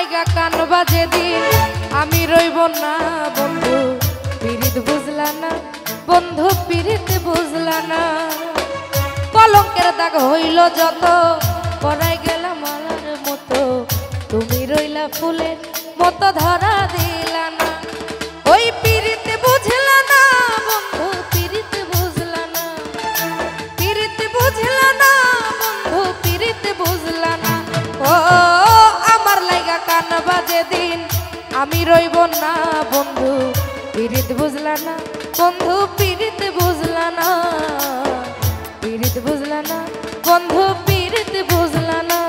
লাইগা কানবা যেদিন আমি রইব না বন্ধু পিরিত বুঝলা না বন্ধু পিরিত বুঝলা না কলঙ্কের দাগ হইল যত পরাই গেলাম মালার মতো তুমি রইলা ফুলের মতো ধরা দিলা না ওই পিরিত বুঝলা না বন্ধু পিরিত বুঝলা না পিরিত বুঝলা না বন্ধু পিরিত বুঝলা না ও আমার লাইগা কানবা যেদিন আমি রইব না বন্ধু পিরিত বুঝলা না বন্ধু পিরিত বুঝলা না পিরিত বুঝলা না বন্ধু পিরিত বুঝলা না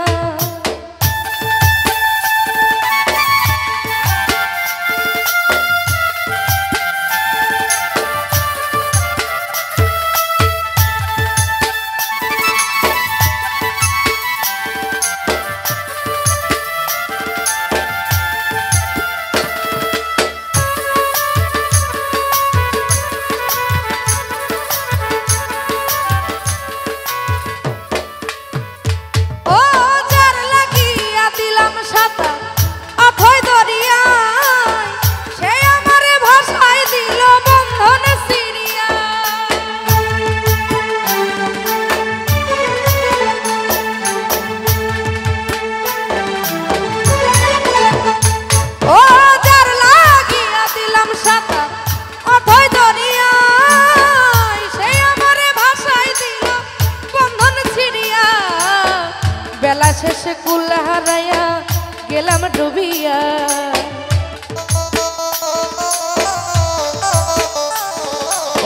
বেলা শেষে কুল হারাইয়া গেলাম ডুবিয়া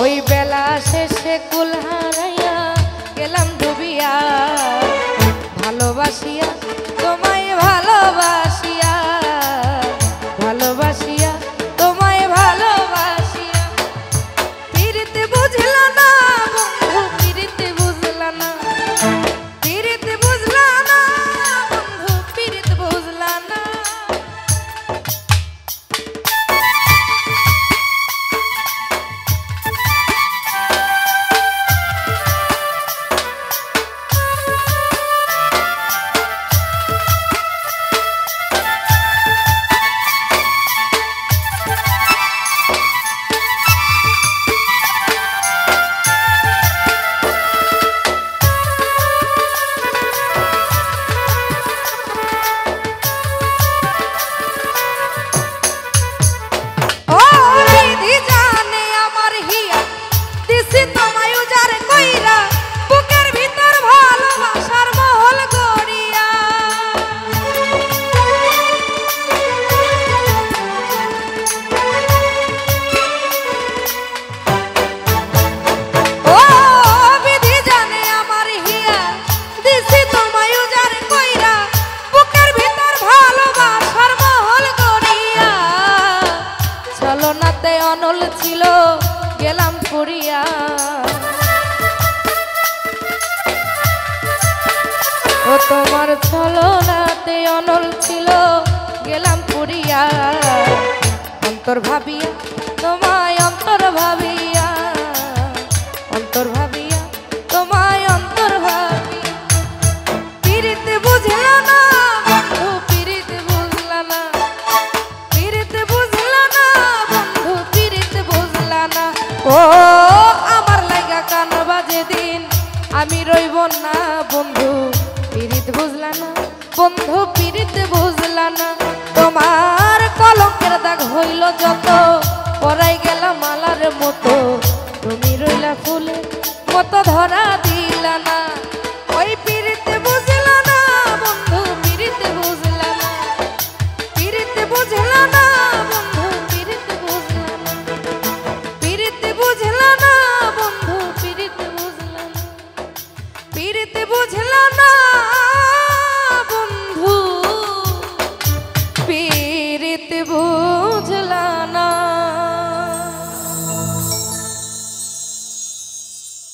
ওই বেলা শেষে কুল হারাইয়া গেলাম ডুবিয়া ভালোবাসিয়া তোমায় ভালোবাসিয়া ভালোবাসিয়া তোমায় ভালোবাসিয়া পিরিতে বুঝলা না বন্ধু পিরিতে বুঝলা না পিরিতে বুঝলা না বন্ধু পিরিতে বুঝলা না অনল ছিল গেলাম পুরিয়া ও তোমার ছলনাতে অনল ছিল গেলাম পুরিয়া অন্তর ভাবিয়া তোমায় অন্তর ভাবিয়া অন্তর ভাবিয়া তোমায় অন্তর ভাবিয়া পিরিতে বুঝলা না বন্ধু পিরিতে বুঝলা না পিরিতে বুঝলা না বন্ধু পিরিতে বুঝলা না ও আমার লাইগা কানবা যেদিন আমি রইব না বন্ধু পিরিত বুঝলা না বন্ধু পিরিত বুঝলা না তোমার কলঙ্কের দাগ হইল যত পরাই গেলাম মালার মতো তুমি রইলা ফুলের মতো ধরা দিলা না ওই পিরিতে বুঝলা না বন্ধু পিরিতে বুঝলা না পিরিতে বুঝলা না বন্ধু পিরিতে বুঝলা না পিরিতে বুঝলা না বন্ধু পিরিতে বুঝলা না পিরিতে বুঝলা না বন্ধু পিরিতে